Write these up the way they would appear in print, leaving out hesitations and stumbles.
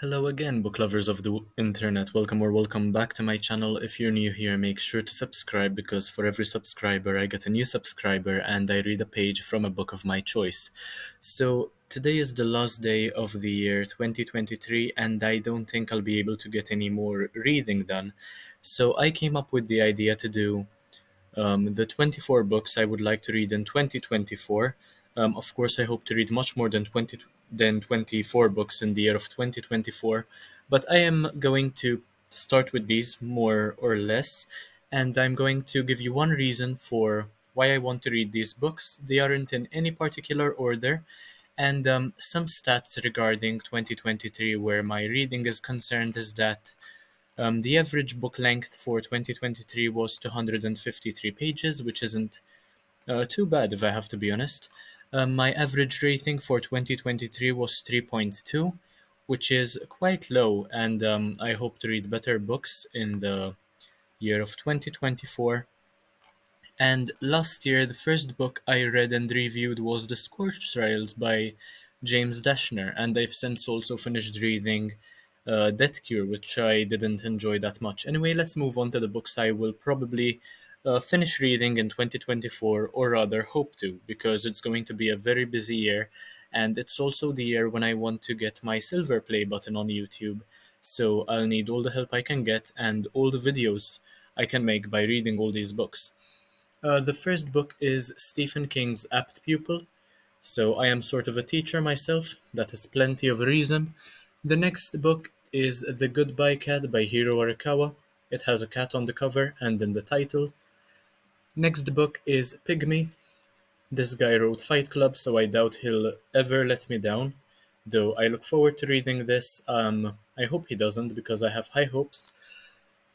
Hello again, book lovers of the internet. Welcome or welcome back to my channel. If you're new here, make sure to subscribe because for every subscriber, I get a new subscriber and I read a page from a book of my choice. So, today is the last day of the year 2023, and I don't think I'll be able to get any more reading done. So, I came up with the idea to do the 24 books I would like to read in 2024. Of course, I hope to read much more than 24 books in the year of 2024, but I am going to start with these more or less, and I'm going to give you one reason for why I want to read these books. They aren't in any particular order, and some stats regarding 2023 where my reading is concerned is that the average book length for 2023 was 253 pages, which isn't too bad if I have to be honest. My average rating for 2023 was 3.2, which is quite low, and I hope to read better books in the year of 2024. And last year, the first book I read and reviewed was The Scorched Trials by James Dashner, and I've since also finished reading Death Cure, which I didn't enjoy that much. Anyway, let's move on to the books I will probably finish reading in 2024, or rather hope to, because it's going to be a very busy year, and it's also the year when I want to get my silver play button on YouTube. So I'll need all the help I can get and all the videos I can make by reading all these books. The first book is Stephen King's Apt Pupil. So I am sort of a teacher myself. That is plenty of reason. The next book is The Goodbye Cat by Hiro Arakawa. It has a cat on the cover and in the title. Next book is Pygmy. This guy wrote Fight Club, so I doubt he'll ever let me down. Though I look forward to reading this. I hope he doesn't because I have high hopes.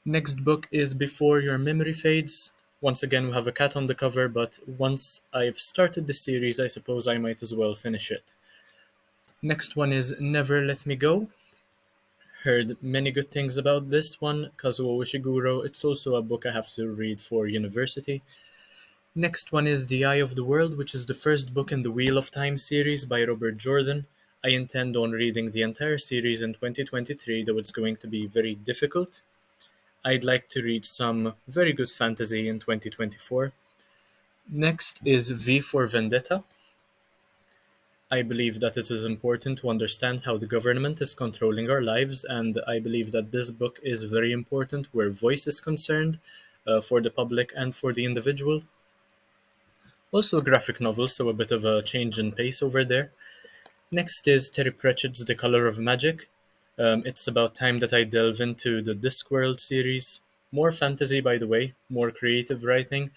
Next book is Before Your Memory Fades. Once again, we have a cat on the cover, but once I've started the series, I suppose I might as well finish it. Next one is Never Let Me Go. Heard many good things about this one, Kazuo Ishiguro. It's also a book I have to read for university. Next one is The Eye of the World, which is the first book in the Wheel of Time series by Robert Jordan. I intend on reading the entire series in 2023, though it's going to be very difficult. I'd like to read some very good fantasy in 2024. Next is V for Vendetta. I believe that it is important to understand how the government is controlling our lives, and I believe that this book is very important where voice is concerned, for the public and for the individual. Also a graphic novel, so a bit of a change in pace over there. Next is Terry Pratchett's The Color of Magic. It's about time that I delve into the Discworld series. More fantasy, by the way, more creative writing.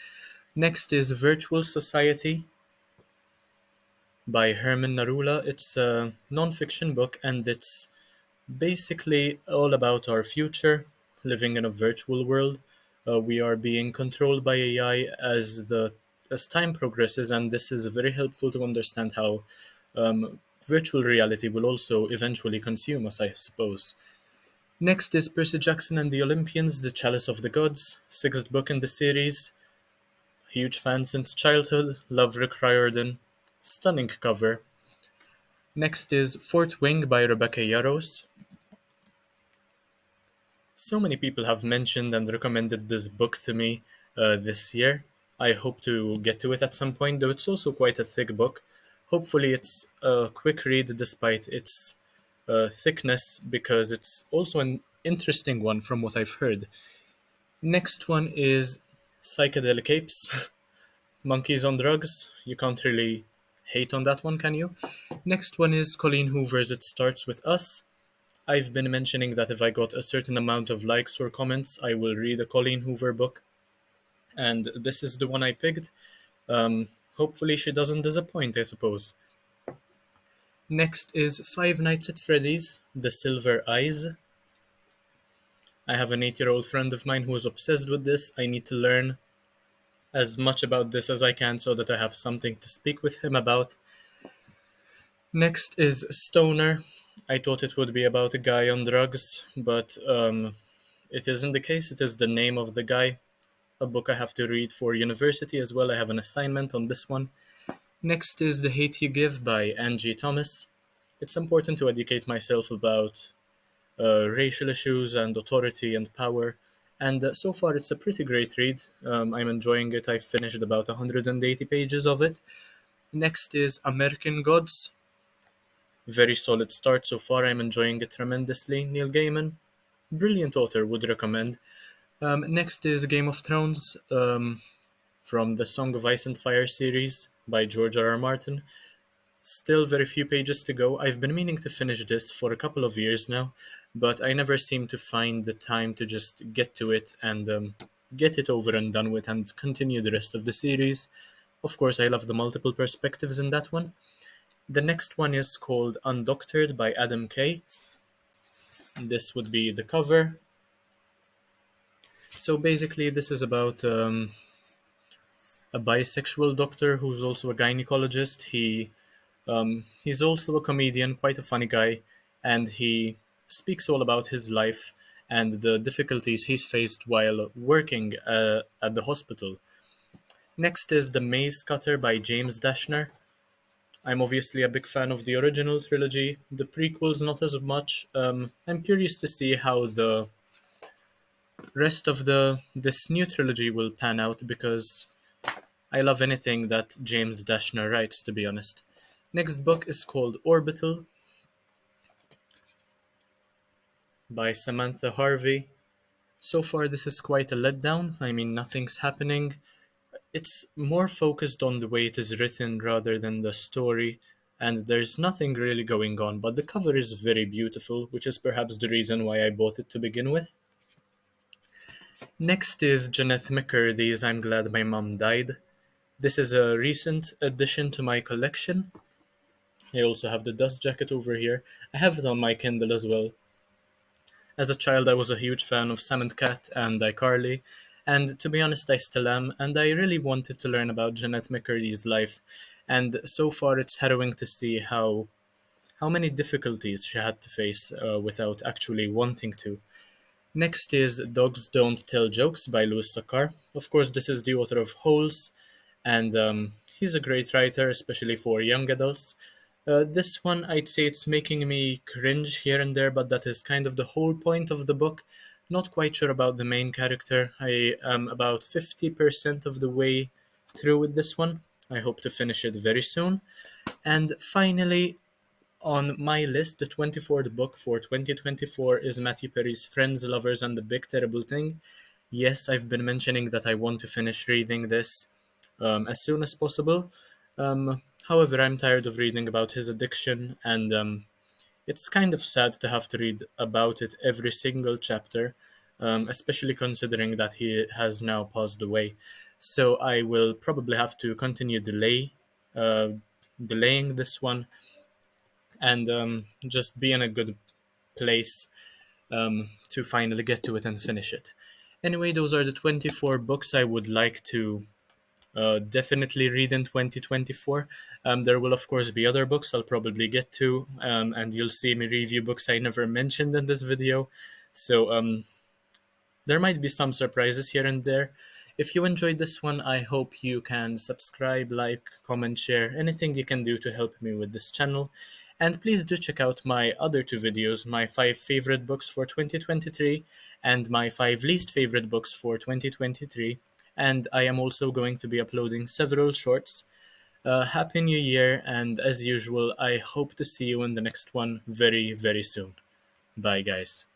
Next is Virtual Society by Herman Narula. It's a non-fiction book and it's basically all about our future, living in a virtual world. We are being controlled by AI as time progresses, and this is very helpful to understand how virtual reality will also eventually consume us, I suppose. Next is Percy Jackson and the Olympians, The Chalice of the Gods, sixth book in the series. Huge fan since childhood, love Rick Riordan. Stunning cover. Next is Fort Wing by Rebecca Yarros. So many people have mentioned and recommended this book to me this year. I hope to get to it at some point, though it's also quite a thick book. Hopefully, it's a quick read despite its thickness, because it's also an interesting one from what I've heard. Next one is Psychedelic Apes, Monkeys on Drugs. You can't really hate on that one, can you? Next one is Colleen Hoover's It Starts With Us. I've been mentioning that if I got a certain amount of likes or comments, I will read a Colleen Hoover book, and this is the one I picked. Hopefully, she doesn't disappoint, I suppose. Next is Five Nights at Freddy's, The Silver Eyes. I have an 8-year-old friend of mine who is obsessed with this. I need to learn as much about this as I can so that I have something to speak with him about. Next is Stoner. I thought it would be about a guy on drugs, but it isn't the case. It is the name of the guy. a book I have to read for university as well. I have an assignment on this one. Next is The Hate You Give by Angie Thomas. It's important to educate myself about racial issues and authority and power. And so far, it's a pretty great read. I'm enjoying it. I've finished about 180 pages of it. Next is American Gods. Very solid start so far. I'm enjoying it tremendously. Neil Gaiman, brilliant author, would recommend. Next is Game of Thrones from the Song of Ice and Fire series by George R. R. Martin. Still very few pages to go. I've been meaning to finish this for a couple of years now, but I never seem to find the time to just get to it and get it over and done with and continue the rest of the series. Of course, I love the multiple perspectives in that one. The next one is called Undoctored by Adam Kay. This would be the cover. So basically, this is about a bisexual doctor who's also a gynecologist. He's also a comedian, quite a funny guy, and he speaks all about his life and the difficulties he's faced while working at the hospital. Next is The Maze Cutter by James Dashner. I'm obviously a big fan of the original trilogy. The prequels, not as much. I'm curious to see how the rest of the this new trilogy will pan out because I love anything that James Dashner writes, to be honest. Next book is called Orbital by Samantha Harvey. So far, this is quite a letdown. I mean, nothing's happening. It's more focused on the way it is written rather than the story, and there's nothing really going on, but the cover is very beautiful, which is perhaps the reason why I bought it to begin with. Next is Jenneth McCurdy's I'm Glad My Mom Died. This is a recent addition to my collection. I also have the dust jacket over here. I have it on my Kindle as well. As a child, I was a huge fan of Sam and Cat and iCarly, and to be honest, I still am, and I really wanted to learn about Jenneth McCurdy's life, and so far it's harrowing to see how many difficulties she had to face without actually wanting to. Next is Dogs Don't Tell Jokes by Louis Sakar. Of course, this is the author of Holes, and he's a great writer, especially for young adults. This one, I'd say it's making me cringe here and there, but that is kind of the whole point of the book. Not quite sure about the main character. I am about 50% of the way through with this one. I hope to finish it very soon. And finally, on my list, the 24th book for 2024 is Matthew Perry's Friends, Lovers, and the Big Terrible Thing. Yes, I've been mentioning that I want to finish reading this as soon as possible. However, I'm tired of reading about his addiction, and it's kind of sad to have to read about it every single chapter, especially considering that he has now passed away. So I will probably have to continue delaying this one, and just be in a good place to finally get to it and finish it. Anyway, those are the 24 books I would like to definitely read in 2024. There will, of course, be other books I'll probably get to, and you'll see me review books I never mentioned in this video. So there might be some surprises here and there. If you enjoyed this one, I hope you can subscribe, like, comment, share, anything you can do to help me with this channel. And please do check out my other two videos, my 5 favorite books for 2023 and my 5 least favorite books for 2023. And I am also going to be uploading several shorts. Happy New Year, and as usual, I hope to see you in the next one very, very soon. Bye, guys.